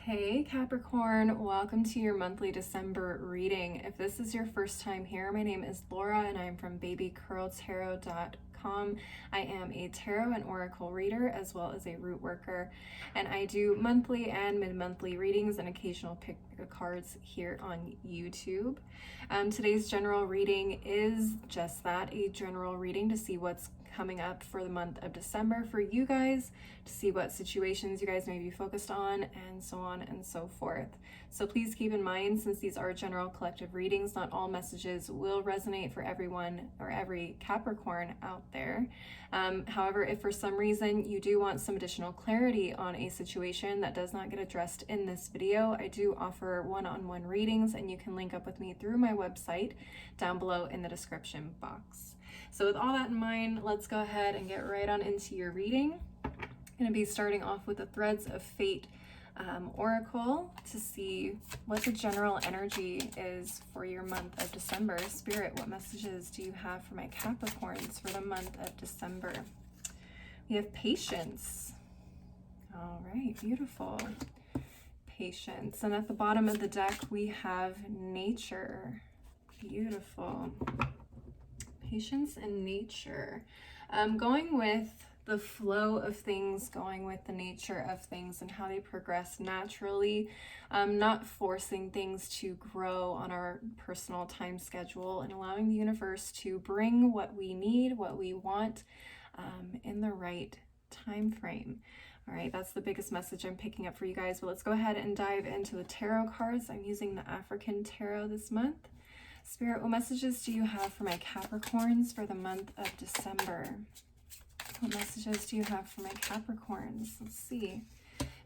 Hey Capricorn, welcome to your monthly December reading. If this is your first time here, my name is Laura and I'm from babycurltarot.com. I am a tarot and oracle reader as well as a root worker, and I do monthly and mid-monthly readings and occasional pick cards here on YouTube. Today's general reading is just that, a general reading to see what's coming up for the month of December for you guys, to see what situations you guys may be focused on, and so on and so forth. So please keep in mind, since these are general collective readings, not all messages will resonate for everyone or every Capricorn out there. However, if for some reason you do want some additional clarity on a situation that does not get addressed in this video, I do offer one-on-one readings, and you can link up with me through my website down below in the description box. So with all that in mind, let's go ahead and get right on into your reading. I'm going to be starting off with the Threads of Fate Oracle to see what the general energy is for your month of December. Spirit, what messages do you have for my Capricorns for the month of December? We have Patience. All right, beautiful. Patience. And at the bottom of the deck, we have Nature. Beautiful. Patience and nature. Going with the flow of things, going with the nature of things and how they progress naturally, not forcing things to grow on our personal time schedule, and allowing the universe to bring what we need, what we want, in the right time frame. All right, that's the biggest message I'm picking up for you guys. But let's go ahead and dive into the tarot cards. I'm using the African Tarot this month. Spirit, what messages do you have for my Capricorns for the month of December? What messages do you have for my Capricorns? Let's see.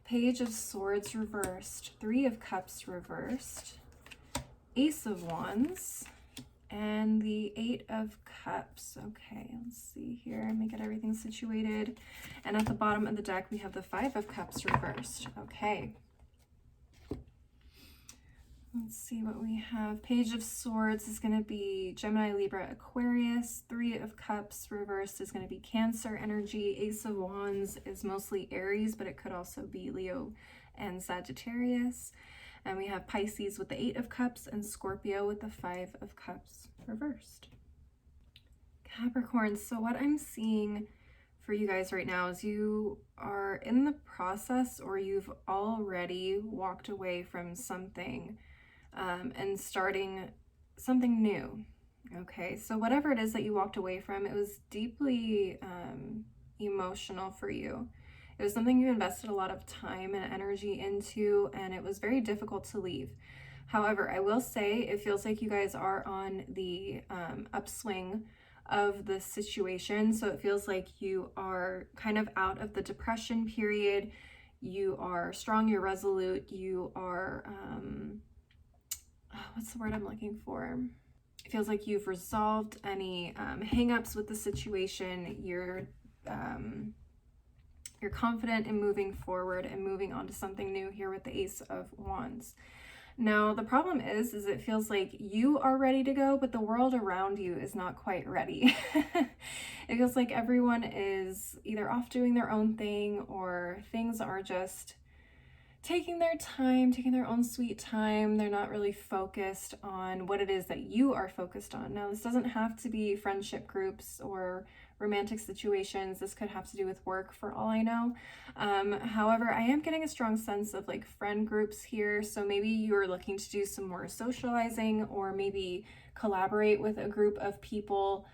Page of Swords reversed, Three of Cups reversed, Ace of Wands, and the Eight of Cups. Okay, let's see here. Let me get everything situated. And at the bottom of the deck, we have the Five of Cups reversed. Okay. Let's see what we have. Page of Swords is going to be Gemini, Libra, Aquarius. Three of Cups reversed is going to be Cancer energy. Ace of Wands is mostly Aries, but it could also be Leo and Sagittarius. And we have Pisces with the Eight of Cups and Scorpio with the Five of Cups reversed. Capricorn, so what I'm seeing for you guys right now is you are in the process, or you've already walked away from something and starting something new. Okay, so whatever it is that you walked away from, it was deeply emotional for you. It was something you invested a lot of time and energy into, and it was very difficult to leave. However, I will say it feels like you guys are on the upswing of the situation. So it feels like you are kind of out of the depression period. You are strong, you're resolute, you are what's the word I'm looking for? It feels like you've resolved any hang-ups with the situation. You're confident in moving forward and moving on to something new here with the Ace of Wands. Now, the problem is it feels like you are ready to go, but the world around you is not quite ready. It feels like everyone is either off doing their own thing, or things are just taking their time, taking their own sweet time. They're not really focused on what it is that you are focused on. Now, this doesn't have to be friendship groups or romantic situations. This could have to do with work for all I know. However, I am getting a strong sense of like friend groups here. So maybe you're looking to do some more socializing, or maybe collaborate with a group of people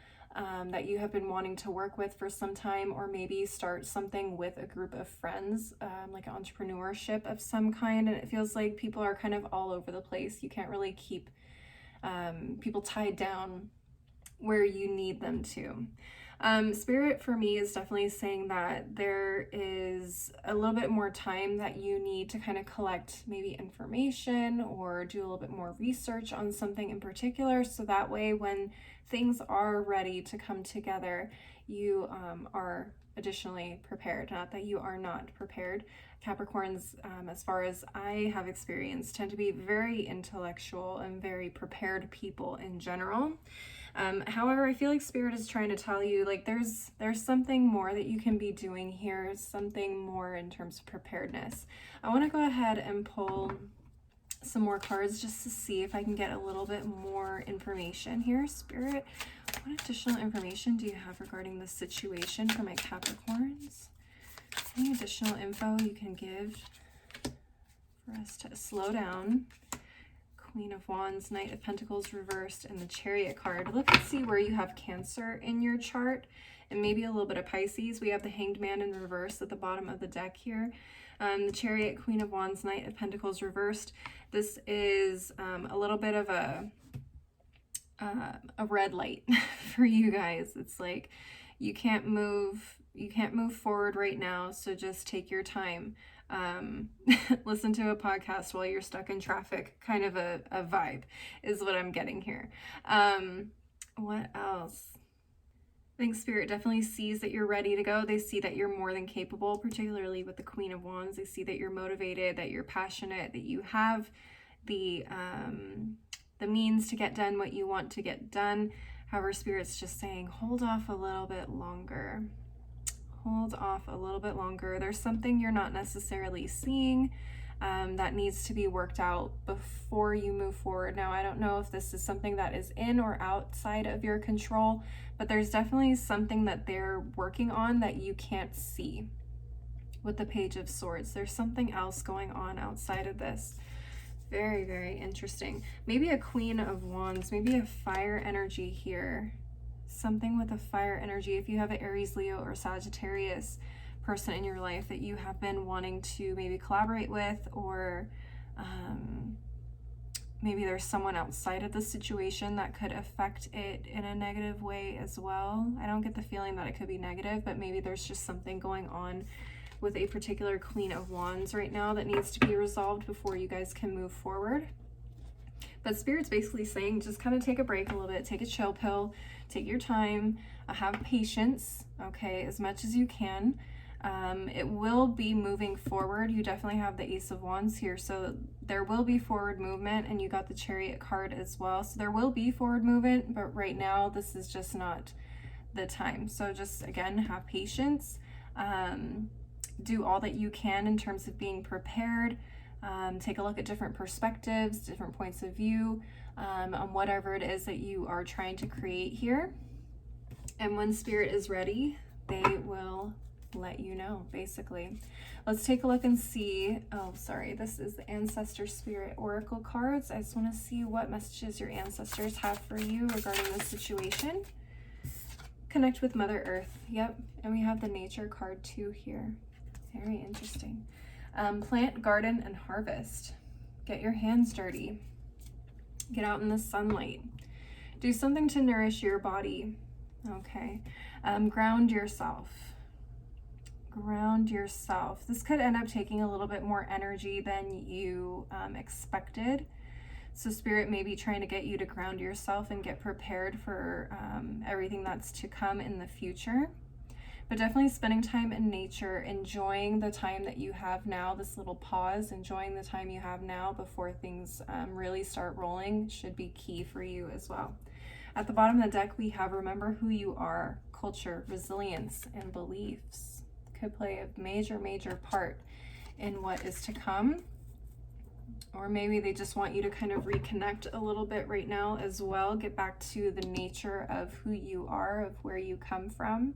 that you have been wanting to work with for some time, or maybe start something with a group of friends, like entrepreneurship of some kind. And it feels like people are kind of all over the place. You can't really keep people tied down where you need them to. Spirit for me is definitely saying that there is a little bit more time that you need to kind of collect maybe information or do a little bit more research on something in particular, so that way when things are ready to come together, you are additionally prepared. Not that you are not prepared. Capricorns, as far as I have experienced, tend to be very intellectual and very prepared people in general. However, I feel like Spirit is trying to tell you, like, there's something more that you can be doing here, something more in terms of preparedness. I want to go ahead and pull some more cards just to see if I can get a little bit more information here. Spirit, what additional information do you have regarding this situation for my Capricorns? Any additional info you can give for us to slow down? Queen of Wands, Knight of Pentacles reversed, and the Chariot card. Look and see where you have Cancer in your chart, and maybe a little bit of Pisces. We have the Hanged Man in reverse at the bottom of the deck here. The Chariot, Queen of Wands, Knight of Pentacles reversed. This is a little bit of a red light for you guys. It's like you can't move forward right now, so just take your time. Listen to a podcast while you're stuck in traffic, kind of a vibe is what I'm getting here. What else? I think Spirit definitely sees that you're ready to go. They see that you're more than capable, particularly with the Queen of Wands. They see that you're motivated, that you're passionate, that you have the means to get done what you want to get done. However, Spirit's just saying, hold off a little bit longer. Hold off a little bit longer. There's something you're not necessarily seeing that needs to be worked out before you move forward. Now, I don't know if this is something that is in or outside of your control, but there's definitely something that they're working on that you can't see with the Page of Swords. There's something else going on outside of this. Very, very interesting. Maybe a Queen of Wands, maybe a fire energy here. Something with a fire energy. If you have an Aries, Leo, or Sagittarius person in your life that you have been wanting to maybe collaborate with, or maybe there's someone outside of the situation that could affect it in a negative way as well. I don't get the feeling that it could be negative, but maybe there's just something going on with a particular Queen of Wands right now that needs to be resolved before you guys can move forward. But Spirit's basically saying, just kind of take a break a little bit, take a chill pill, take your time, have patience, okay, as much as you can. It will be moving forward. You definitely have the Ace of Wands here, so there will be forward movement, and you got the Chariot card as well. So there will be forward movement, but right now this is just not the time. So just, again, have patience. Do all that you can in terms of being prepared. Take a look at different perspectives, different points of view on whatever it is that you are trying to create here. And when Spirit is ready, they will let you know, basically. Let's take a look and see. Oh, sorry, this is the Ancestor Spirit Oracle cards. I just want to see what messages your ancestors have for you regarding this situation. Connect with Mother Earth. Yep, and we have the Nature card too here. Very interesting. Plant, garden, and harvest. Get your hands dirty. Get out in the sunlight. Do something to nourish your body. Okay. Ground yourself. Ground yourself. This could end up taking a little bit more energy than you expected. So Spirit may be trying to get you to ground yourself and get prepared for everything that's to come in the future. But definitely spending time in nature, enjoying the time that you have now, this little pause, enjoying the time you have now before things really start rolling should be key for you as well. At the bottom of the deck, we have remember who you are, culture, resilience, and beliefs. Could play a major, major part in what is to come. Or maybe they just want you to kind of reconnect a little bit right now as well. Get back to the nature of who you are, of where you come from.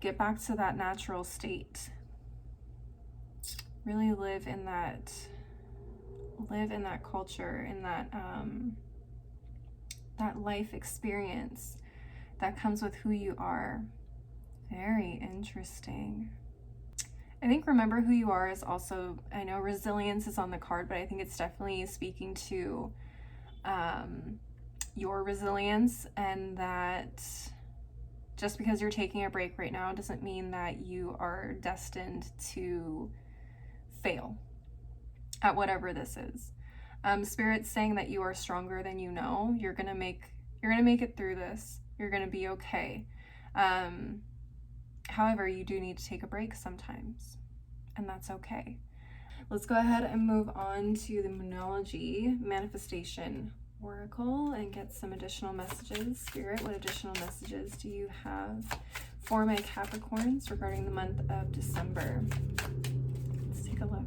Get back to that natural state. Really live in that culture, in that that life experience that comes with who you are. Very interesting. I think remember who you are is also, I know resilience is on the card, but I think it's definitely speaking to your resilience, and that just because you're taking a break right now doesn't mean that you are destined to fail at whatever this is. Spirit's saying that you are stronger than you know. You're gonna make it through this. You're gonna be okay. However, you do need to take a break sometimes, and that's okay. Let's go ahead and move on to the Moonology Manifestation Oracle and get some additional messages. Spirit, what additional messages do you have for my Capricorns regarding the month of December? Let's take a look.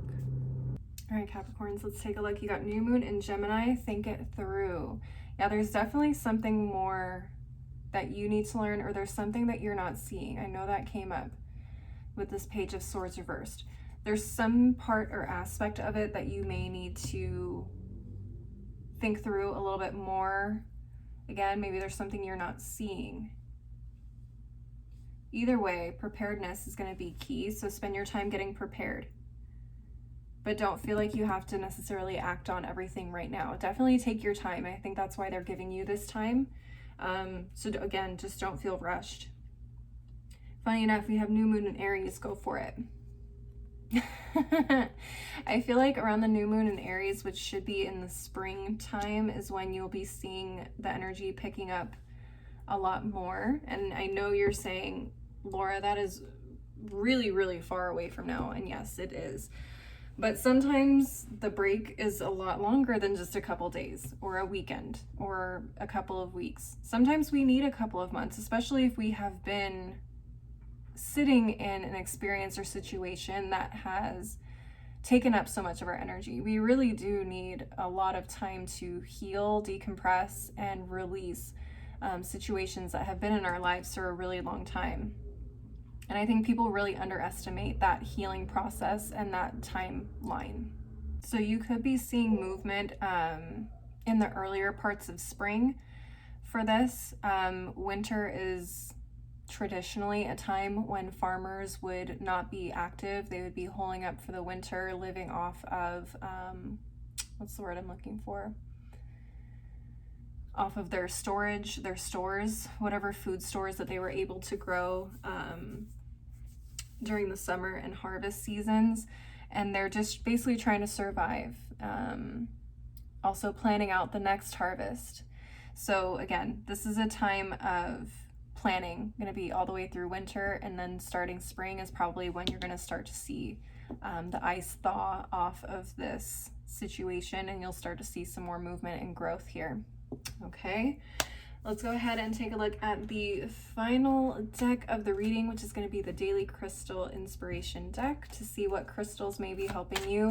All right, Capricorns, let's take a look. You got New Moon in Gemini. Think it through. Yeah, there's definitely something more that you need to learn, or there's something that you're not seeing. I know that came up with this Page of Swords reversed. There's some part or aspect of it that you may need to think through a little bit more. Again, maybe there's something you're not seeing. Either way, preparedness is going to be key, so spend your time getting prepared. But don't feel like you have to necessarily act on everything right now. Definitely take your time. I think that's why they're giving you this time. So again, just don't feel rushed. Funny enough, we have New Moon in Aries. Go for it. I feel like around the New Moon in Aries, which should be in the springtime, is when you'll be seeing the energy picking up a lot more. And I know you're saying, Laura, that is really, really far away from now. And yes, it is. But sometimes the break is a lot longer than just a couple days or a weekend or a couple of weeks. Sometimes we need a couple of months, especially if we have been sitting in an experience or situation that has taken up so much of our energy. We really do need a lot of time to heal, decompress, and release situations that have been in our lives for a really long time. And I think people really underestimate that healing process and that timeline. So you could be seeing movement in the earlier parts of spring for this. Winter is traditionally a time when farmers would not be active. They would be holing up for the winter, living off of, what's the word I'm looking for? Off of their storage, their stores, whatever food stores that they were able to grow during the summer and harvest seasons. And they're just basically trying to survive. Also planning out the next harvest. So again, this is a time of planning, going to be all the way through winter, and then starting spring is probably when you're going to start to see the ice thaw off of this situation, and you'll start to see some more movement and growth here. Okay, let's go ahead and take a look at the final deck of the reading, which is going to be the Daily Crystal Inspiration deck, to see what crystals may be helping you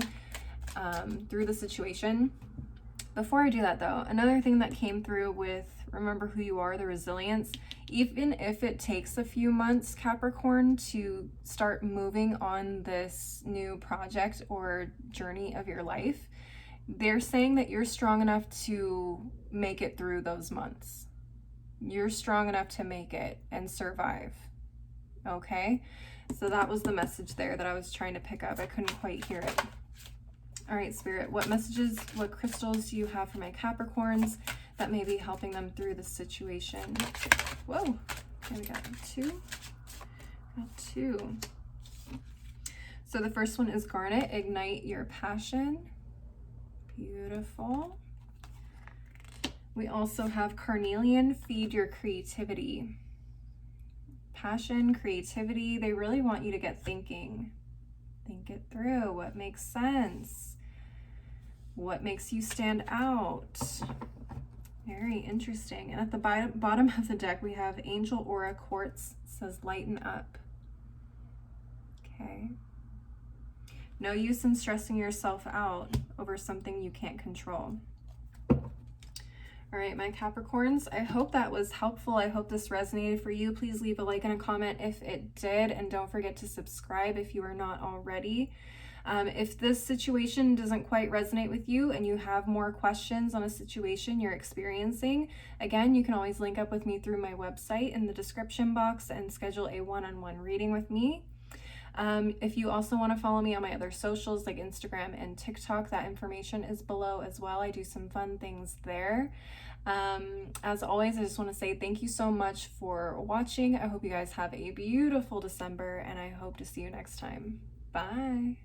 through the situation. Before I do that though, another thing that came through with remember who you are, the resilience, even if it takes a few months, Capricorn, to start moving on this new project or journey of your life, they're saying that you're strong enough to make it through those months. You're strong enough to make it and survive. Okay, so that was the message there that I was trying to pick up. I couldn't quite hear it. All right, Spirit, what messages, what crystals do you have for my Capricorns that may be helping them through the situation? Whoa, okay, we got two. Got two. So the first one is Garnet, Ignite Your Passion. Beautiful. We also have Carnelian, Feed Your Creativity. Passion, creativity, they really want you to get thinking. Think it through. What makes sense? What makes you stand out? Very interesting. And at the bottom of the deck, we have Angel Aura Quartz. It says lighten up. Okay. No use in stressing yourself out over something you can't control. All right, my Capricorns, I hope that was helpful. I hope this resonated for you. Please leave a like and a comment if it did, and don't forget to subscribe if you are not already. If this situation doesn't quite resonate with you and you have more questions on a situation you're experiencing, again, you can always link up with me through my website in the description box and schedule a one-on-one reading with me. If you also want to follow me on my other socials like Instagram and TikTok, that information is below as well. I do some fun things there. As always, I just want to say thank you so much for watching. I hope you guys have a beautiful December, and I hope to see you next time. Bye.